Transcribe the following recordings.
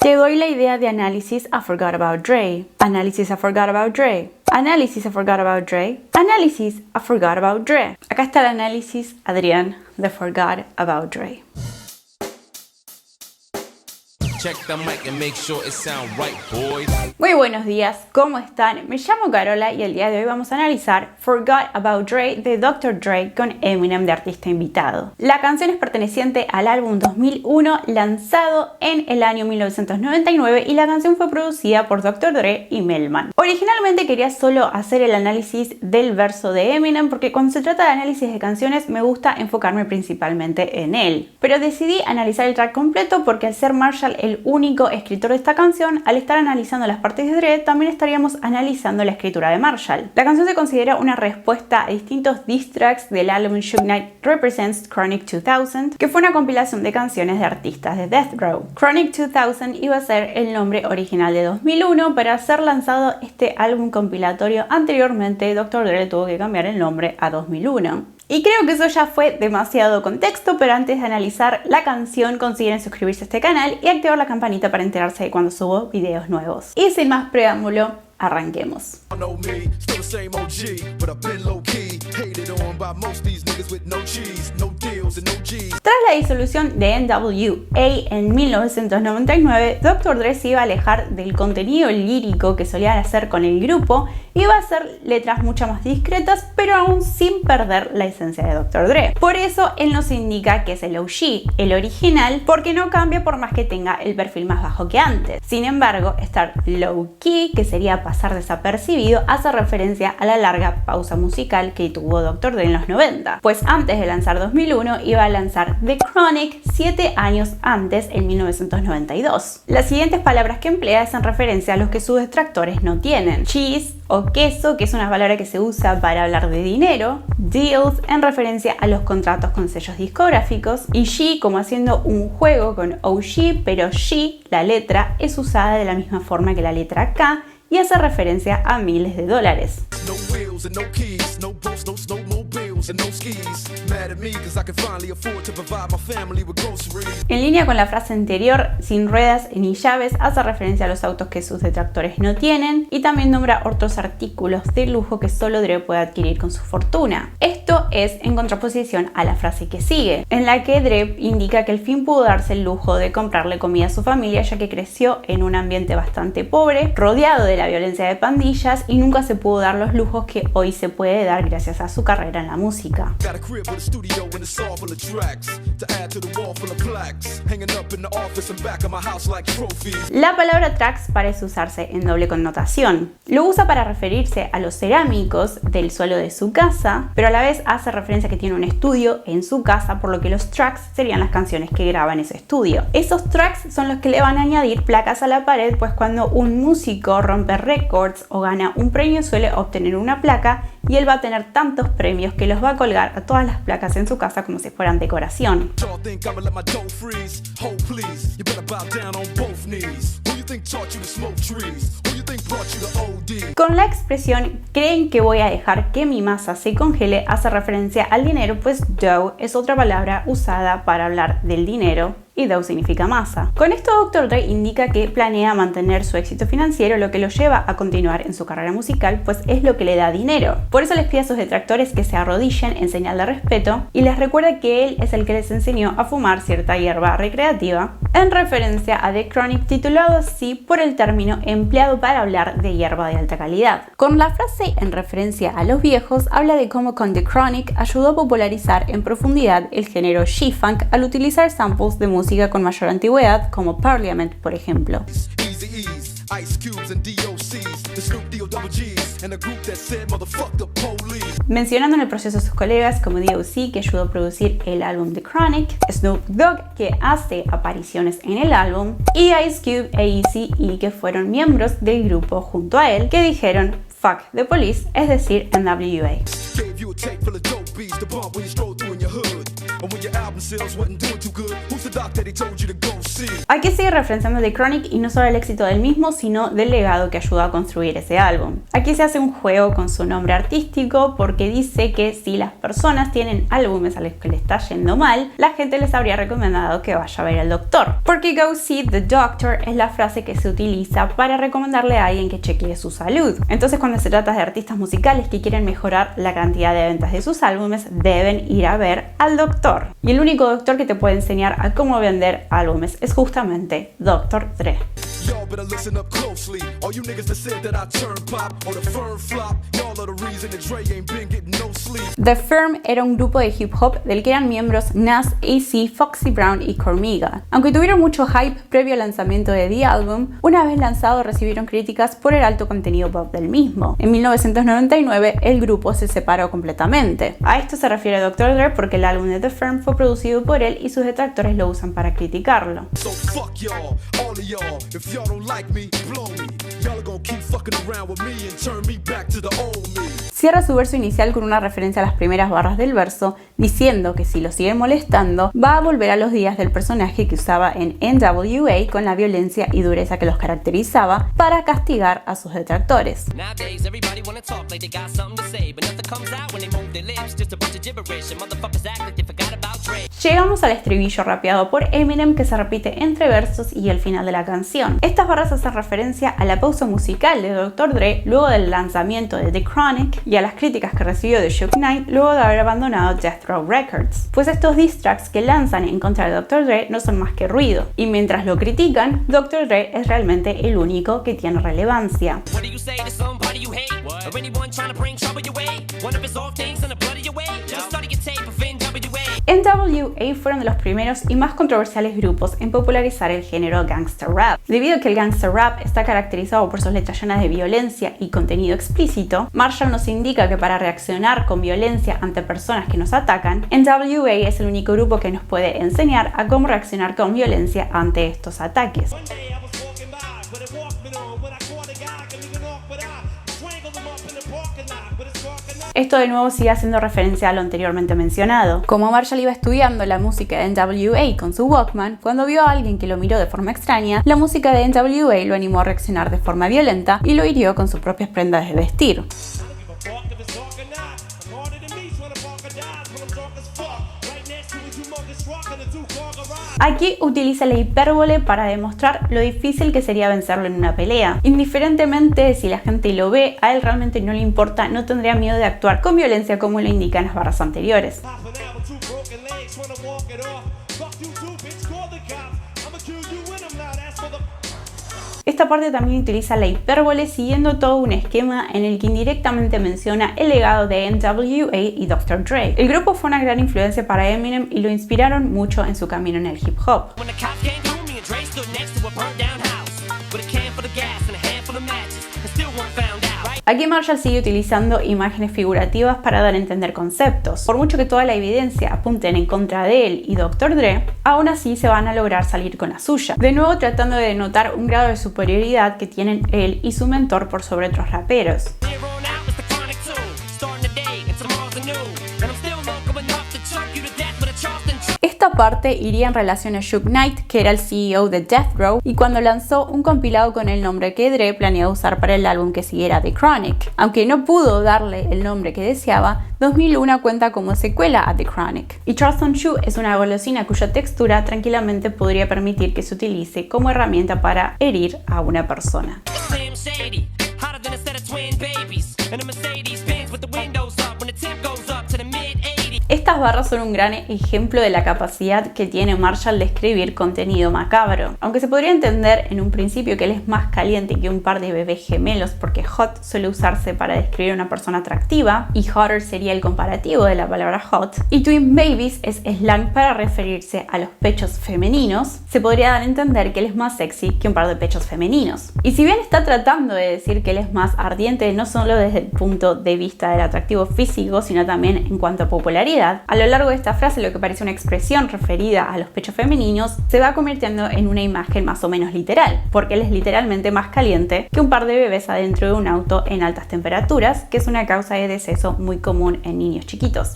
Te doy la idea de Analysis I Forgot About Dre. Analysis I Forgot About Dre. Analysis I Forgot About Dre. Analysis I Forgot About Dre. Acá está el análisis, Adrián, de Forgot About Dre. Check the mic and make sure it sound right, boys. Muy buenos días, ¿cómo están? Me llamo Carola y el día de hoy vamos a analizar Forgot About Dre de Dr. Dre con Eminem de artista invitado. La canción es perteneciente al álbum 2001 lanzado en el año 1999 y la canción fue producida por Dr. Dre y Melman. Originalmente quería solo hacer el análisis del verso de Eminem porque cuando se trata de análisis de canciones me gusta enfocarme principalmente en él. Pero decidí analizar el track completo porque al ser Marshall el único escritor de esta canción, al estar analizando las partes de Dre, también estaríamos analizando la escritura de Marshall. La canción se considera una respuesta a distintos diss tracks del álbum Suge Knight Represents Chronic 2000, que fue una compilación de canciones de artistas de Death Row. Chronic 2000 iba a ser el nombre original de 2001, pero al ser lanzado este álbum compilatorio anteriormente, Dr. Dre tuvo que cambiar el nombre a 2001. Y creo que eso ya fue demasiado contexto, pero antes de analizar la canción consideren suscribirse a este canal y activar la campanita para enterarse de cuando subo videos nuevos. Y sin más preámbulo, arranquemos. Tras la disolución de NWA en 1999, Dr. Dre se iba a alejar del contenido lírico que solían hacer con el grupo y iba a hacer letras mucho más discretas, pero aún sin perder la esencia de Dr. Dre. Por eso él nos indica que es el OG, el original, porque no cambia por más que tenga el perfil más bajo que antes. Sin embargo, estar low key, que sería pasar desapercibido, hace referencia a la larga pausa musical que tuvo Dr. Dre en los 90, pues antes de lanzar 2001 iba a lanzar The Chronic 7 años antes, en 1992. Las siguientes palabras que emplea es en referencia a los que sus detractores no tienen: cheese o queso, que es una palabra que se usa para hablar de dinero; deals, en referencia a los contratos con sellos discográficos; y she, como haciendo un juego con OG, pero she, la letra, es usada de la misma forma que la letra K y hace referencia a miles de dólares. En línea con la frase anterior, sin ruedas ni llaves, hace referencia a los autos que sus detractores no tienen y también nombra otros artículos de lujo que solo Dre puede adquirir con su fortuna. Esto es en contraposición a la frase que sigue, en la que Dre indica que al fin pudo darse el lujo de comprarle comida a su familia, ya que creció en un ambiente bastante pobre, rodeado de la violencia de pandillas, y nunca se pudo dar los lujos que hoy se puede dar gracias a su carrera en la música. La palabra tracks parece usarse en doble connotación. Lo usa para referirse a los cerámicos del suelo de su casa, pero a la vez hace referencia a que tiene un estudio en su casa, por lo que los tracks serían las canciones que graba en ese estudio. Esos tracks son los que le van a añadir placas a la pared, pues cuando un músico rompe récords o gana un premio suele obtener una placa, y él va a tener tantos premios que los va a colgar a todas las placas en su casa como si fueran decoración. Con la expresión "creen que voy a dejar que mi masa se congele" hace referencia al dinero, pues dough es otra palabra usada para hablar del dinero y dough significa masa. Con esto Dr. Dre indica que planea mantener su éxito financiero, lo que lo lleva a continuar en su carrera musical, pues es lo que le da dinero. Por eso les pide a sus detractores que se arrodillen en señal de respeto y les recuerda que él es el que les enseñó a fumar cierta hierba recreativa, en referencia a The Chronic, titulado así por el término empleado para hablar de hierba de alta calidad. Con la frase en referencia a los viejos, habla de cómo con The Chronic ayudó a popularizar en profundidad el género G-Funk al utilizar samples de música con mayor antigüedad, como Parliament, por ejemplo. Mencionando en el proceso a sus colegas como D.O.C., que ayudó a producir el álbum The Chronic; Snoop Dogg, que hace apariciones en el álbum; y Ice Cube e Eazy-E, que fueron miembros del grupo junto a él, que dijeron "fuck the police", es decir, NWA. Aquí sigue referenciando The Chronic y no solo el éxito del mismo, sino del legado que ayudó a construir ese álbum. Aquí se hace un juego con su nombre artístico porque dice que si las personas tienen álbumes a los que le está yendo mal, la gente les habría recomendado que vaya a ver al doctor. Porque Go See the Doctor es la frase que se utiliza para recomendarle a alguien que chequee su salud. Entonces, cuando se trata de artistas musicales que quieren mejorar la cantidad de ventas de sus álbumes, deben ir a ver al doctor. Y el único doctor que te puede enseñar a cómo vender álbumes es justamente Dr. Dre. Y'all better listen up closely. All you niggas that said that I turn pop or the firm flop, y'all are the reason that Dre ain't been getting no sleep. The Firm era un grupo de hip hop del que eran miembros Nas, AC, Foxy Brown y Cormega. Aunque tuvieron mucho hype previo al lanzamiento de The Album, una vez lanzado recibieron críticas por el alto contenido pop del mismo. En 1999 el grupo se separó completamente. A esto se refiere Dr. Dre porque el álbum de The Firm fue producido por él y sus detractores lo usan para criticarlo. So fuck y'all, all of y'all. If y'all don't like me, blow me. Y'all are gonna keep fucking around with me and turn me back to the old me. Cierra su verso inicial con una referencia a las primeras barras del verso, diciendo que si lo siguen molestando, va a volver a los días del personaje que usaba en NWA con la violencia y dureza que los caracterizaba para castigar a sus detractores. Llegamos al estribillo rapeado por Eminem que se repite entre versos y el final de la canción. Estas barras hacen referencia a la pausa musical de Dr. Dre luego del lanzamiento de The Chronic y a las críticas que recibió de Suge Knight luego de haber abandonado Death Row Records. Pues estos diss tracks que lanzan en contra de Dr. Dre no son más que ruido, y mientras lo critican, Dr. Dre es realmente el único que tiene relevancia. NWA fueron de los primeros y más controversiales grupos en popularizar el género gangster rap. Debido a que el gangster rap está caracterizado por sus letras llenas de violencia y contenido explícito, Marshall nos indica que para reaccionar con violencia ante personas que nos atacan, NWA es el único grupo que nos puede enseñar a cómo reaccionar con violencia ante estos ataques. Esto de nuevo sigue haciendo referencia a lo anteriormente mencionado. Como Marshall iba estudiando la música de NWA con su Walkman, cuando vio a alguien que lo miró de forma extraña, la música de NWA lo animó a reaccionar de forma violenta y lo hirió con sus propias prendas de vestir. Aquí utiliza la hipérbole para demostrar lo difícil que sería vencerlo en una pelea. Indiferentemente de si la gente lo ve, a él realmente no le importa, no tendría miedo de actuar con violencia como lo indican las barras anteriores. Esta parte también utiliza la hipérbole siguiendo todo un esquema en el que indirectamente menciona el legado de NWA y Dr. Dre. El grupo fue una gran influencia para Eminem y lo inspiraron mucho en su camino en el hip hop. Aquí Marshall sigue utilizando imágenes figurativas para dar a entender conceptos. Por mucho que toda la evidencia apunten en contra de él y Dr. Dre, aún así se van a lograr salir con la suya. De nuevo tratando de denotar un grado de superioridad que tienen él y su mentor por sobre otros raperos. Esta parte iría en relación a Suge Knight, que era el CEO de Death Row, y cuando lanzó un compilado con el nombre que Dre planeaba usar para el álbum que siguiera The Chronic. Aunque no pudo darle el nombre que deseaba, 2001 cuenta como secuela a The Chronic. Y Charleston Chew es una golosina cuya textura tranquilamente podría permitir que se utilice como herramienta para herir a una persona. Estas barras son un gran ejemplo de la capacidad que tiene Marshall de escribir contenido macabro. Aunque se podría entender en un principio que él es más caliente que un par de bebés gemelos porque hot suele usarse para describir a una persona atractiva y hotter sería el comparativo de la palabra hot, y twin babies es slang para referirse a los pechos femeninos, se podría dar a entender que él es más sexy que un par de pechos femeninos. Y si bien está tratando de decir que él es más ardiente no solo desde el punto de vista del atractivo físico, sino también en cuanto a popularidad, a lo largo de esta frase lo que parece una expresión referida a los pechos femeninos se va convirtiendo en una imagen más o menos literal, porque él es literalmente más caliente que un par de bebés adentro de un auto en altas temperaturas, que es una causa de deceso muy común en niños chiquitos.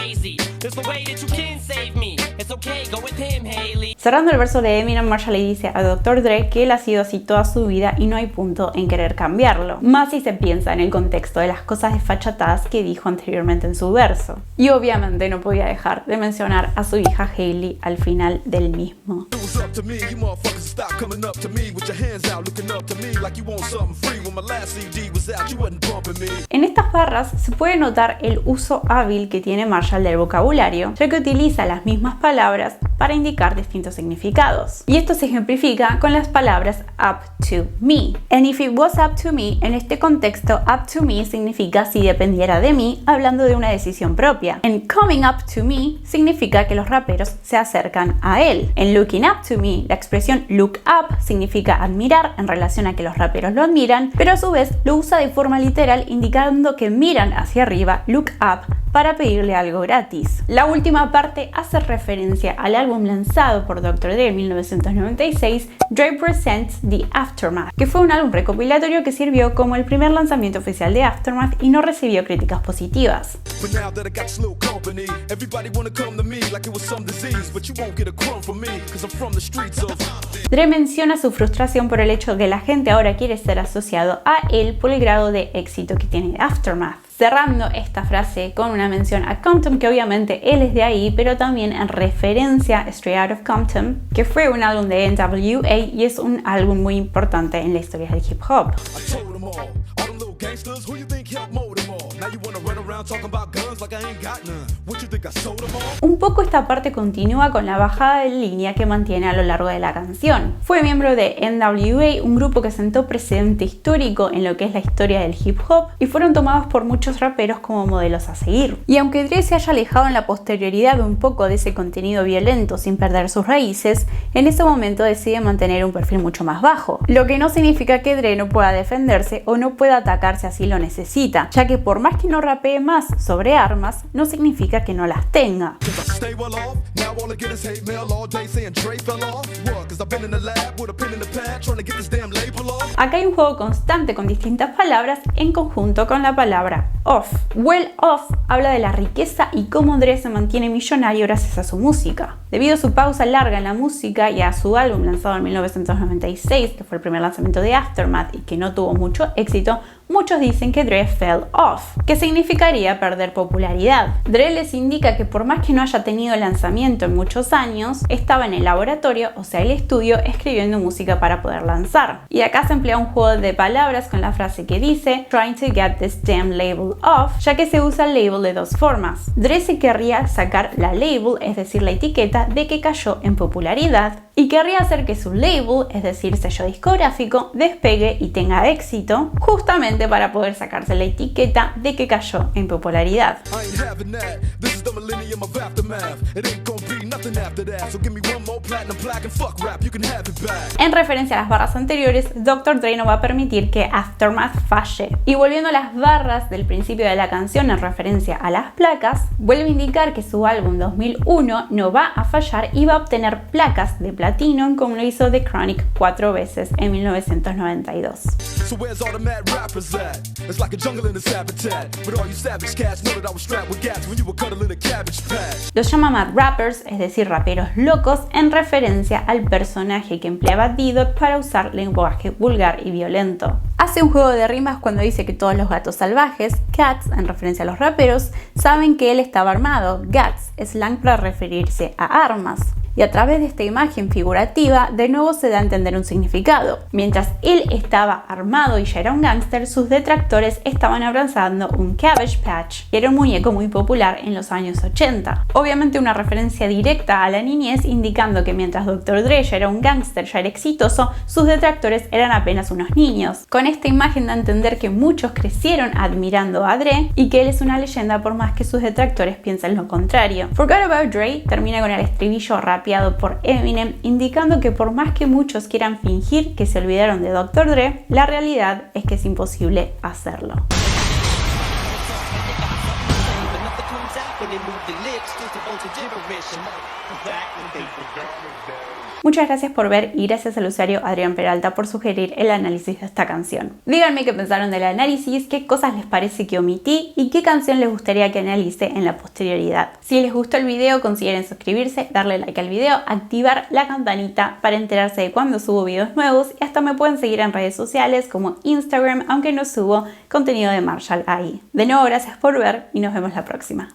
crazy. There's the way that you can save me. It's okay, go with him, Hailey. Cerrando el verso de Eminem, Marshall le dice a Dr. Dre que él ha sido así toda su vida y no hay punto en querer cambiarlo. Más si se piensa en el contexto de las cosas desfachatadas que dijo anteriormente en su verso. Y obviamente no podía dejar de mencionar a su hija Hailey al final del mismo. En estas barras se puede notar el uso hábil que tiene Marshall del vocabulario, ya que utiliza las mismas palabras para indicar distintos significados. Y esto se ejemplifica con las palabras up to me. And if it was up to me, en este contexto, up to me significa si dependiera de mí, hablando de una decisión propia. And coming up to me significa que los raperos se acercan a él. En looking up to me, la expresión look up significa admirar en relación a que los raperos lo admiran, pero a su vez lo usa de forma literal indicando que miran hacia arriba, look up, para pedirle algo gratis. La última parte hace referencia al álbum lanzado por Dr. Dre en 1996, Dre Presents The Aftermath, que fue un álbum recopilatorio que sirvió como el primer lanzamiento oficial de Aftermath y no recibió críticas positivas. Dre menciona su frustración por el hecho de que la gente ahora quiere ser asociado a él por el grado de éxito que tiene Aftermath. Cerrando esta frase con una mención a Compton, que obviamente él es de ahí, pero también en referencia a Straight Outta Compton, que fue un álbum de NWA y es un álbum muy importante en la historia del hip hop. Un poco esta parte continúa con la bajada de línea que mantiene a lo largo de la canción. Fue miembro de NWA, un grupo que sentó precedente histórico en lo que es la historia del hip hop y fueron tomados por muchos raperos como modelos a seguir. Y aunque Dre se haya alejado en la posterioridad un poco de ese contenido violento sin perder sus raíces, en ese momento decide mantener un perfil mucho más bajo, lo que no significa que Dre no pueda defenderse o no pueda atacar si así lo necesita, ya que por más que no rapee más sobre armas, no significa que no las tenga. Acá hay un juego constante con distintas palabras en conjunto con la palabra off. Well off habla de la riqueza y cómo Dre se mantiene millonario gracias a su música. Debido a su pausa larga en la música y a su álbum lanzado en 1996, que fue el primer lanzamiento de Aftermath y que no tuvo mucho éxito, muchos dicen que Dre fell off, que significaría perder popularidad. Dre les indica que por más que no haya tenido lanzamiento en muchos años, estaba en el laboratorio, o sea el estudio, escribiendo música para poder lanzar. Y acá se emplea un juego de palabras con la frase que dice trying to get this damn label off, ya que se usa el label de dos formas. Dre se querría sacar la label, es decir la etiqueta, de que cayó en popularidad, y querría hacer que su label, es decir sello discográfico, despegue y tenga éxito, justamente para poder sacarse la etiqueta de que cayó en popularidad. En referencia a las barras anteriores, Dr. Dre no va a permitir que Aftermath falle. Y volviendo a las barras del principio de la canción en referencia a las placas, vuelve a indicar que su álbum 2001 no va a fallar y va a obtener placas de platino como lo hizo The Chronic 4 veces en 1992. Los llama Mad Rappers, es decir, raperos locos, en referencia al personaje que empleaba D-Dot para usar lenguaje vulgar y violento. Hace un juego de rimas cuando dice que todos los gatos salvajes, cats, en referencia a los raperos, saben que él estaba armado, gats, slang para referirse a armas. Y a través de esta imagen figurativa, de nuevo se da a entender un significado. Mientras él estaba armado y ya era un gángster, sus detractores estaban abrazando un Cabbage Patch, que era un muñeco muy popular en los años 80. Obviamente una referencia directa a la niñez, indicando que mientras Dr. Dre ya era un gángster, ya era exitoso, sus detractores eran apenas unos niños. Con esta imagen da a entender que muchos crecieron admirando a Dre y que él es una leyenda por más que sus detractores piensen lo contrario. Forgot About Dre termina con el estribillo rapeado por Eminem, indicando que por más que muchos quieran fingir que se olvidaron de Dr. Dre, la realidad es que es imposible hacerlo. Muchas gracias por ver y gracias al usuario Adrián Peralta por sugerir el análisis de esta canción. Díganme qué pensaron del análisis, qué cosas les parece que omití y qué canción les gustaría que analice en la posterioridad. Si les gustó el video, consideren suscribirse, darle like al video, activar la campanita para enterarse de cuando subo videos nuevos y hasta me pueden seguir en redes sociales como Instagram, aunque no subo contenido de Marshall ahí. De nuevo, gracias por ver y nos vemos la próxima.